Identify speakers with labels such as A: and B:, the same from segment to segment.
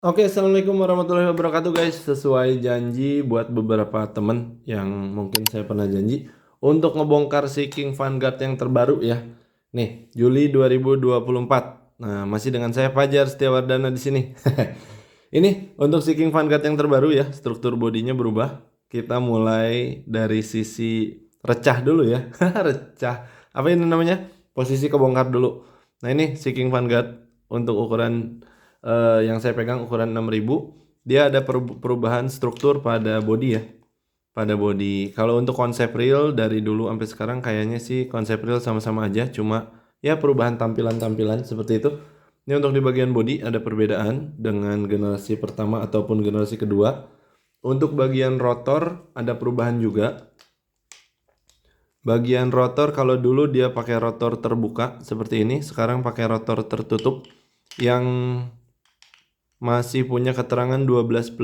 A: Oke, assalamualaikum warahmatullahi wabarakatuh guys. Sesuai janji buat beberapa temen yang mungkin saya pernah janji untuk ngebongkar si King Vanguard yang terbaru ya. Nih, Juli 2024. Nah, masih dengan saya Fajar Setiawardana di sini. Ini untuk si King Vanguard yang terbaru ya, struktur bodinya berubah. Kita mulai dari sisi recah dulu ya. Recah. Apa ini namanya? Posisi kebongkar dulu. Nah, ini si King Vanguard untuk ukuran yang saya pegang ukuran 6000. Dia ada perubahan struktur pada body ya, pada body. Kalau untuk konsep real dari dulu sampai sekarang kayaknya sih konsep real sama-sama aja, cuma ya perubahan tampilan-tampilan seperti itu. Ini untuk di bagian body ada perbedaan dengan generasi pertama ataupun generasi kedua. Untuk bagian rotor ada perubahan juga. Bagian rotor kalau dulu dia pakai rotor terbuka seperti ini, sekarang pakai rotor tertutup yang masih punya keterangan 12+1.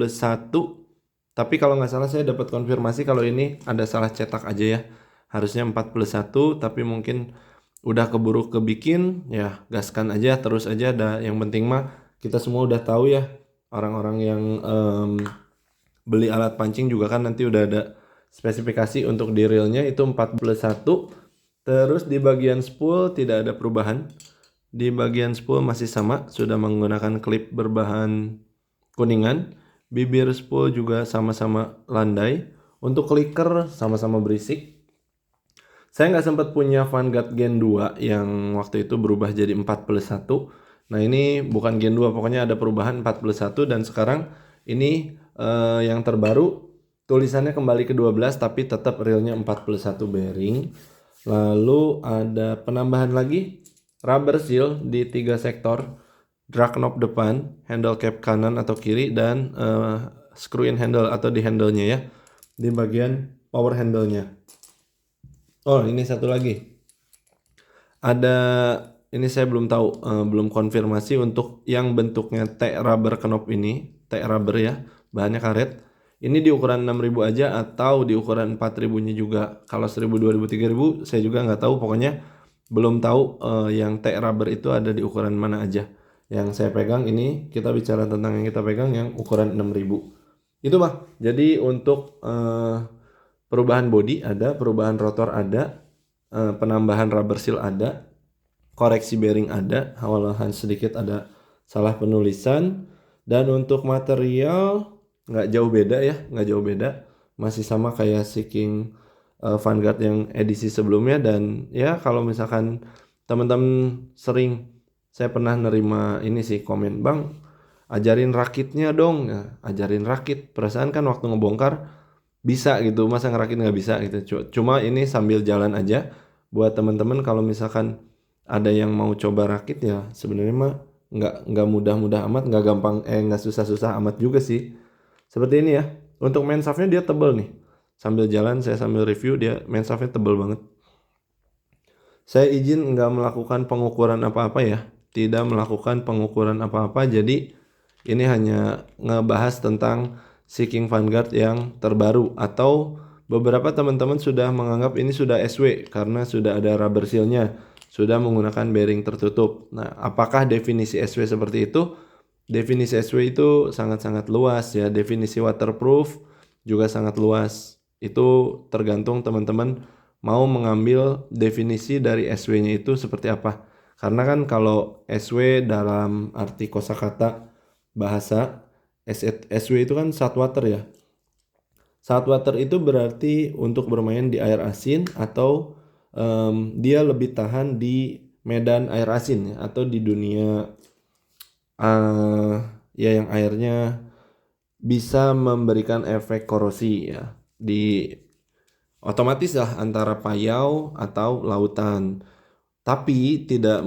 A: Tapi kalau nggak salah saya dapat konfirmasi kalau ini ada salah cetak aja ya. Harusnya 4+1 tapi mungkin udah keburu kebikin ya, gaskan aja terus aja. Yang penting mah kita semua udah tahu ya, orang-orang yang beli alat pancing juga kan nanti udah ada spesifikasi untuk di reelnya itu 4+1. Terus di bagian spool tidak ada perubahan. Di bagian spool masih sama, sudah menggunakan klip berbahan kuningan. Bibir spool juga sama-sama landai. Untuk clicker sama-sama berisik. Saya nggak sempat punya Vanguard Gen 2 yang waktu itu berubah jadi 4+1. Nah ini bukan Gen 2, pokoknya ada perubahan 4+1 dan sekarang ini yang terbaru tulisannya kembali ke 12 tapi tetap realnya 4+1 bearing. Lalu ada penambahan lagi rubber seal di 3 sektor, drag knob depan, handle cap kanan atau kiri, dan screw in handle atau di handle-nya ya, di bagian power handle-nya. Oh, ini satu lagi. Ada, ini saya belum tahu, belum konfirmasi untuk yang bentuknya T rubber knob ini, T rubber ya, bahannya karet. Ini di ukuran 6000 aja atau di ukuran 4000-nya juga. Kalau 1000, 2000, 3000 saya juga nggak tahu, pokoknya belum tahu yang T rubber itu ada di ukuran mana aja. Yang saya pegang ini, kita bicara tentang yang kita pegang yang ukuran 6000. Itu mah. Jadi untuk perubahan body ada, perubahan rotor ada, penambahan rubber seal ada, koreksi bearing ada, walahan sedikit ada salah penulisan. Dan untuk material nggak jauh beda ya, nggak jauh beda, masih sama kayak si King Vanguard yang edisi sebelumnya. Dan ya kalau misalkan teman-teman sering, saya pernah nerima ini sih komen, bang ajarin rakitnya dong ya, ajarin rakit, perasaan kan waktu ngebongkar bisa gitu, masa ngerakit nggak bisa gitu. Cuma ini sambil jalan aja buat teman-teman kalau misalkan ada yang mau coba rakit ya, sebenarnya mah nggak mudah-mudah amat, nggak gampang, nggak susah-susah amat juga sih. Seperti ini ya. Untuk main shaftnya dia tebel nih. Sambil jalan saya sambil review, dia main shaftnya tebel banget. Saya izin nggak melakukan pengukuran apa-apa ya, tidak melakukan pengukuran apa-apa. Jadi ini hanya ngebahas tentang si King Vanguard yang terbaru, atau beberapa teman-teman sudah menganggap ini sudah SW karena sudah ada rubber seal-nya, sudah menggunakan bearing tertutup. Nah, apakah definisi SW seperti itu? Definisi SW itu sangat-sangat luas ya. Definisi waterproof juga sangat luas. Itu tergantung teman-teman mau mengambil definisi dari SW-nya itu seperti apa. Karena kan kalau SW dalam arti kosakata bahasa, SW itu kan saltwater ya. Saltwater itu berarti untuk bermain di air asin atau dia lebih tahan di medan air asin ya, atau di dunia ya yang airnya bisa memberikan efek korosi ya, di otomatis lah antara payau atau lautan. Tapi tidak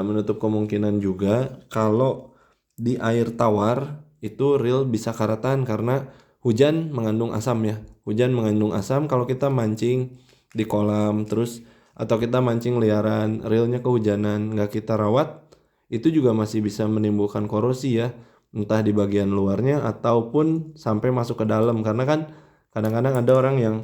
A: menutup kemungkinan juga kalau di air tawar itu reel bisa karatan karena hujan mengandung asam ya. Hujan mengandung asam, kalau kita mancing di kolam terus atau kita mancing liaran, reelnya kehujanan nggak kita rawat, itu juga masih bisa menimbulkan korosi ya. Entah di bagian luarnya ataupun sampai masuk ke dalam, karena kan kadang-kadang ada orang yang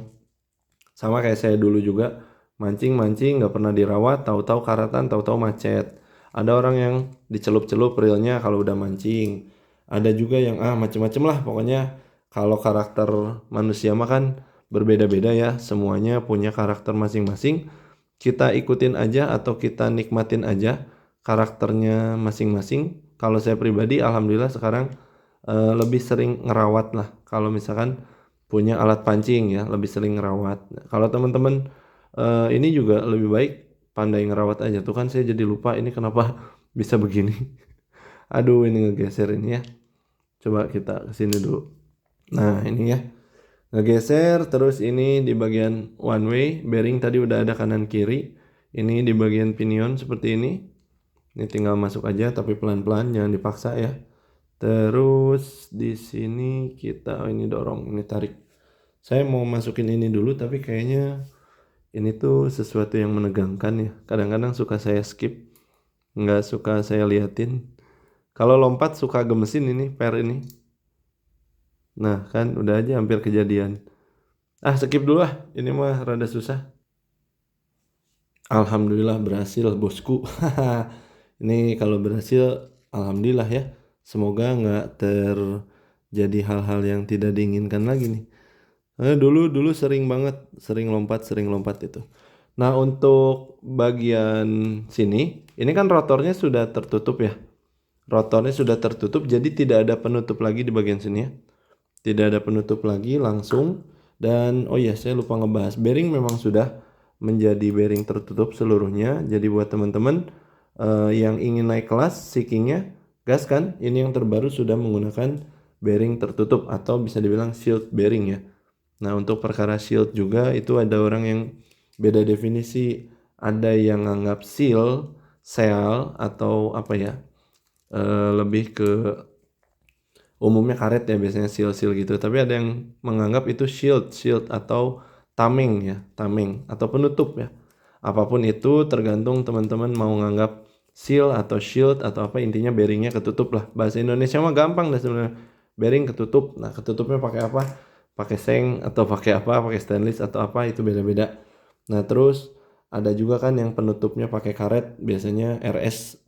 A: sama kayak saya dulu juga, mancing-mancing nggak pernah dirawat, tahu-tahu karatan, tahu-tahu macet. Ada orang yang dicelup-celup reelnya kalau udah mancing. Ada juga yang macem-macem lah pokoknya. Kalau karakter manusia mah kan berbeda-beda ya, semuanya punya karakter masing-masing. Kita ikutin aja atau kita nikmatin aja karakternya masing-masing. Kalau saya pribadi alhamdulillah sekarang lebih sering ngerawat lah. Kalau misalkan punya alat pancing ya, lebih sering ngerawat. Kalau teman-teman ini juga lebih baik pandai ngerawat aja. Tuh kan saya jadi lupa ini kenapa bisa begini. Aduh, ini ngegeser ini ya. Coba kita kesini dulu. Nah, ini ya. Ngegeser terus ini di bagian one way, bearing tadi udah ada kanan kiri. Ini di bagian pinion seperti ini. Ini tinggal masuk aja tapi pelan-pelan, jangan dipaksa ya. Terus di sini kita ini dorong, ini tarik. Saya mau masukin ini dulu tapi kayaknya ini tuh sesuatu yang menegangkan ya. Kadang-kadang suka saya skip, nggak suka saya liatin. Kalau lompat suka gemesin ini, per ini. Nah kan udah aja hampir kejadian. Skip dulu lah, ini mah rada susah. Alhamdulillah berhasil bosku. Ini kalau berhasil, alhamdulillah ya. Semoga nggak terjadi hal-hal yang tidak diinginkan lagi nih. Dulu sering banget, sering lompat itu. Nah untuk bagian sini, ini kan rotornya sudah tertutup ya. Rotornya sudah tertutup, jadi tidak ada penutup lagi di bagian sini ya. Tidak ada penutup lagi langsung. Dan oh iya saya lupa ngebahas, bearing memang sudah menjadi bearing tertutup seluruhnya. Jadi buat teman-teman yang ingin naik kelas seekingnya, gas kan, ini yang terbaru sudah menggunakan bearing tertutup atau bisa dibilang shield bearing ya. Nah untuk perkara shield juga itu ada orang yang beda definisi. Ada yang nganggap seal atau apa ya, lebih ke umumnya karet ya biasanya seal gitu. Tapi ada yang menganggap itu shield atau tameng ya, tameng atau penutup ya. Apapun itu tergantung teman-teman mau nganggap seal atau shield atau apa, intinya bearingnya ketutup lah. Bahasa Indonesia mah gampang dah sebenarnya. Bearing ketutup. Nah ketutupnya pakai apa? Pakai seng atau pakai apa? Pakai stainless atau apa, itu beda-beda. Nah terus ada juga kan yang penutupnya pakai karet, biasanya RS,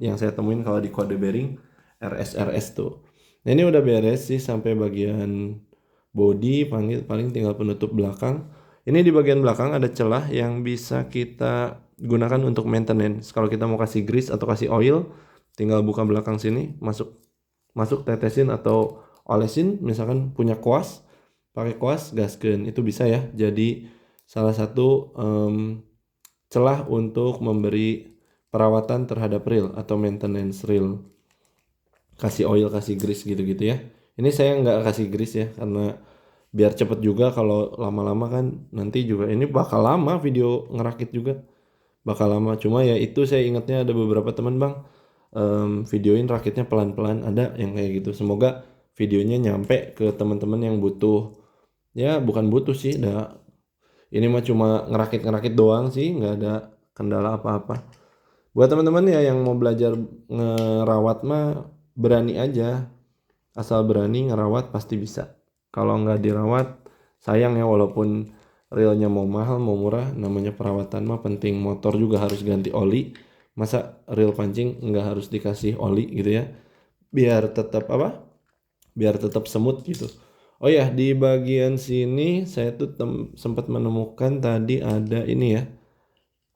A: yang saya temuin kalau di kode bearing RS tuh. Nah ini udah beres sih sampai bagian body, paling tinggal penutup belakang. Ini di bagian belakang ada celah yang bisa kita gunakan untuk maintenance. Kalau kita mau kasih grease atau kasih oil, tinggal buka belakang sini, masuk tetesin atau olesin. Misalkan punya kuas, pakai kuas gaskeun, itu bisa ya. Jadi salah satu celah untuk memberi perawatan terhadap reel atau maintenance reel. Kasih oil, kasih grease gitu-gitu ya. Ini saya nggak kasih grease ya karena biar cepet juga. Kalau lama-lama kan nanti juga ini bakal lama, video ngerakit juga bakal lama. Cuma ya itu saya ingatnya ada beberapa teman bang, videoin rakitnya pelan-pelan, ada yang kayak gitu. Semoga videonya nyampe ke teman-teman yang butuh, ya bukan butuh sih, ini mah cuma ngerakit doang sih, nggak ada kendala apa-apa. Buat teman-teman ya yang mau belajar ngerawat mah berani aja, asal berani ngerawat pasti bisa. Kalau nggak dirawat sayang ya, walaupun realnya mau mahal mau murah, namanya perawatan mah penting. Motor juga harus ganti oli, masa reel pancing nggak harus dikasih oli gitu ya, biar tetap apa, biar tetap semut gitu. Oh ya di bagian sini saya tuh sempat menemukan tadi ada ini ya,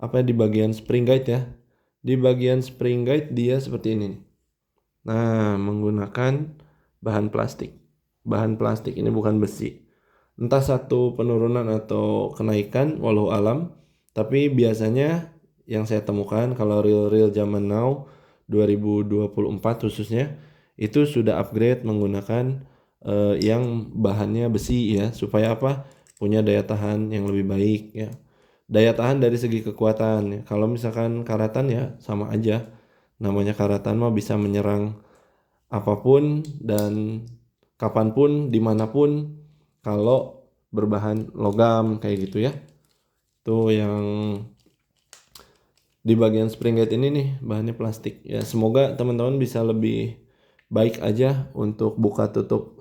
A: apa di bagian spring guide ya. Di bagian spring guide dia seperti ini nih. Nah, menggunakan bahan plastik. Bahan plastik ini bukan besi. Entah satu penurunan atau kenaikan, walau alam. Tapi biasanya yang saya temukan kalau reel-reel zaman now 2024 khususnya itu sudah upgrade menggunakan yang bahannya besi ya, supaya apa? Punya daya tahan yang lebih baik ya. Daya tahan dari segi kekuatan ya. Kalau misalkan karatan ya sama aja. Namanya karatan mah bisa menyerang apapun dan kapanpun, dimanapun, kalau berbahan logam kayak gitu ya. Tuh yang di bagian spring gate ini nih bahannya plastik ya. Semoga teman-teman bisa lebih baik aja untuk buka tutup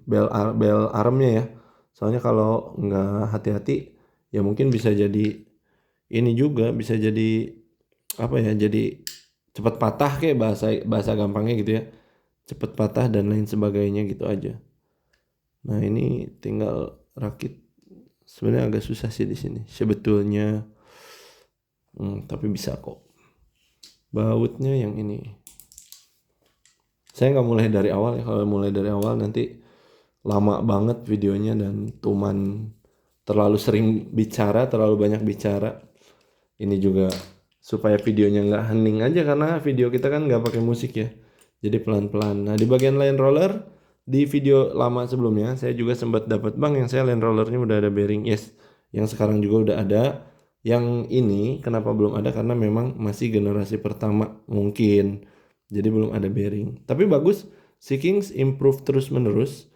A: bel armnya ya. Soalnya kalau nggak hati-hati ya mungkin bisa jadi ini juga, bisa jadi apa ya, jadi cepat patah kayak bahasa bahasa gampangnya gitu ya. cepet patah dan lain sebagainya gitu aja. Nah ini tinggal rakit. Sebenarnya agak susah sih di sini sebetulnya, tapi bisa kok. Bautnya yang ini. Saya nggak mulai dari awal ya. Kalau mulai dari awal nanti lama banget videonya dan Tuman terlalu sering bicara, terlalu banyak bicara. Ini juga supaya videonya nggak hening aja karena video kita kan nggak pakai musik ya. Jadi pelan-pelan. Nah di bagian line roller di video lama sebelumnya saya juga sempat dapat bang yang saya line rollernya udah ada bearing. Yes, yang sekarang juga udah ada. Yang ini kenapa belum ada karena memang masih generasi pertama mungkin. Jadi belum ada bearing. Tapi bagus, Seekings improve terus menerus.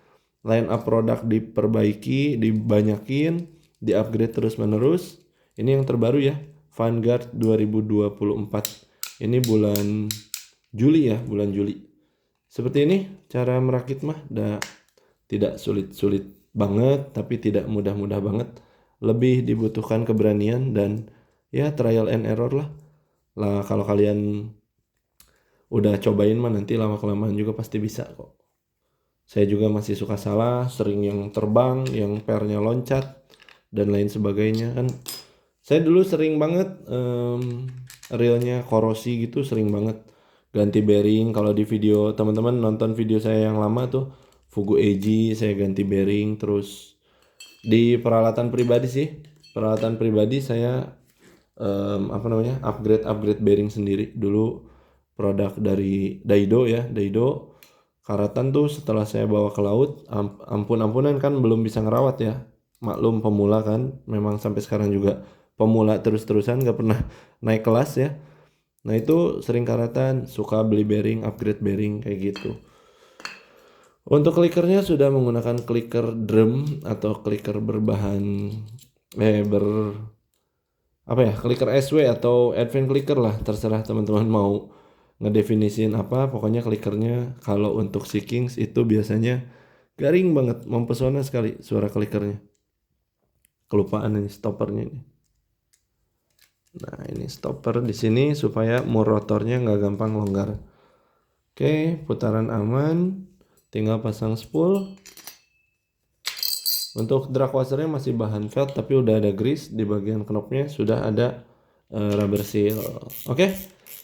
A: Line up produk diperbaiki, dibanyakin, di-upgrade terus menerus. Ini yang terbaru ya, Vanguard 2024. Ini bulan Juli ya, bulan Juli. Seperti ini cara merakit mah tidak sulit-sulit banget, tapi tidak mudah-mudah banget. Lebih dibutuhkan keberanian dan ya trial and error lah. Lah kalau kalian udah cobain mah nanti lama-kelamaan juga pasti bisa kok. Saya juga masih suka salah, sering yang terbang, yang pernya loncat, dan lain sebagainya kan. Saya dulu sering banget reelnya korosi gitu, sering banget ganti bearing. Kalau di video teman-teman nonton video saya yang lama tuh, Fugu Eiji saya ganti bearing. Terus di peralatan pribadi sih, peralatan pribadi saya upgrade bearing sendiri. Dulu produk dari Daido ya, Daido karatan tuh setelah saya bawa ke laut, ampun-ampunan kan belum bisa ngerawat ya. Maklum pemula kan, memang sampai sekarang juga pemula terus-terusan gak pernah naik kelas ya. Nah itu sering karatan, suka beli bearing, upgrade bearing kayak gitu. Untuk clickernya sudah menggunakan clicker drum atau clicker berbahan clicker SW atau advance clicker lah, terserah teman-teman mau ngedefinisin apa. Pokoknya clickernya kalau untuk Seekings itu biasanya garing banget, mempesona sekali suara clickernya. Kelupaan ini stoppernya ini. Nah ini stopper di sini supaya mur rotornya nggak gampang longgar. Oke, putaran aman, tinggal pasang spool. Untuk drag washernya masih bahan felt tapi udah ada grease. Di bagian knopnya sudah ada rubber seal. Oke,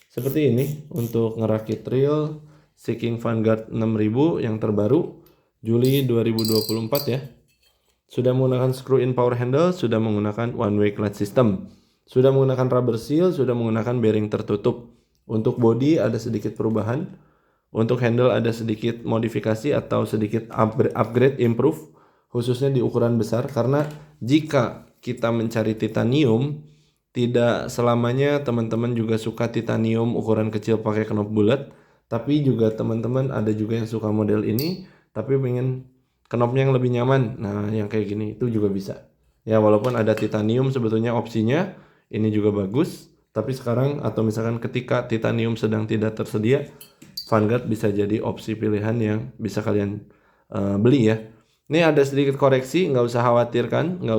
A: seperti ini untuk ngerakit reel Seeking Vanguard 6000 yang terbaru Juli 2024 ya. Sudah menggunakan screw in power handle, sudah menggunakan one way clutch system, sudah menggunakan rubber seal, sudah menggunakan bearing tertutup. Untuk body ada sedikit perubahan. Untuk handle ada sedikit modifikasi atau sedikit upgrade, improve, khususnya di ukuran besar. Karena jika kita mencari titanium, tidak selamanya teman-teman juga suka titanium ukuran kecil pakai knob bulat. Tapi juga teman-teman ada juga yang suka model ini, tapi pengen knobnya yang lebih nyaman. Nah yang kayak gini itu juga bisa. Ya walaupun ada titanium sebetulnya opsinya, ini juga bagus. Tapi sekarang atau misalkan ketika titanium sedang tidak tersedia, Vanguard bisa jadi opsi pilihan yang bisa kalian beli ya. Ini ada sedikit koreksi, nggak usah khawatirkan, nggak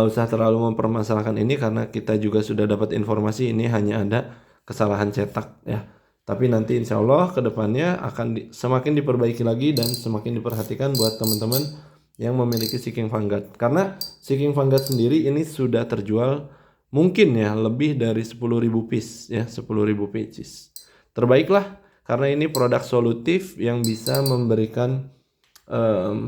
A: usah terlalu mempermasalahkan ini karena kita juga sudah dapat informasi ini hanya ada kesalahan cetak ya. Tapi nanti insya Allah kedepannya akan semakin diperbaiki lagi dan semakin diperhatikan buat teman-teman yang memiliki Seeking Vanguard. Karena Seeking Vanguard sendiri ini sudah terjual mungkin ya lebih dari 10.000 piece ya, 10.000 pieces. Terbaiklah karena ini produk solutif yang bisa memberikan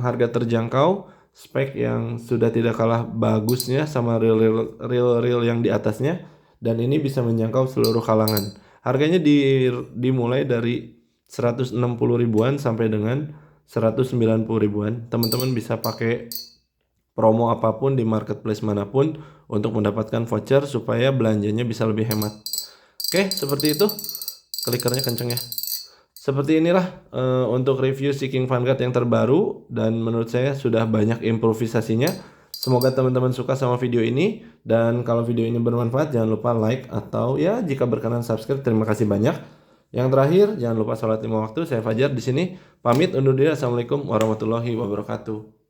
A: harga terjangkau, spek yang sudah tidak kalah bagusnya sama reel yang di atasnya, dan ini bisa menjangkau seluruh kalangan. Harganya dimulai dari 160 ribuan sampai dengan 190 ribuan. Teman-teman bisa pakai promo apapun di marketplace manapun untuk mendapatkan voucher supaya belanjanya bisa lebih hemat. Oke, seperti itu. Klikernya kenceng ya. Seperti inilah untuk review Seeking Vanguard yang terbaru dan menurut saya sudah banyak improvisasinya. Semoga teman-teman suka sama video ini dan kalau video ini bermanfaat jangan lupa like atau ya jika berkenan subscribe. Terima kasih banyak. Yang terakhir jangan lupa sholat 5 waktu. Saya Fajar di sini pamit undur diri. Assalamualaikum warahmatullahi wabarakatuh.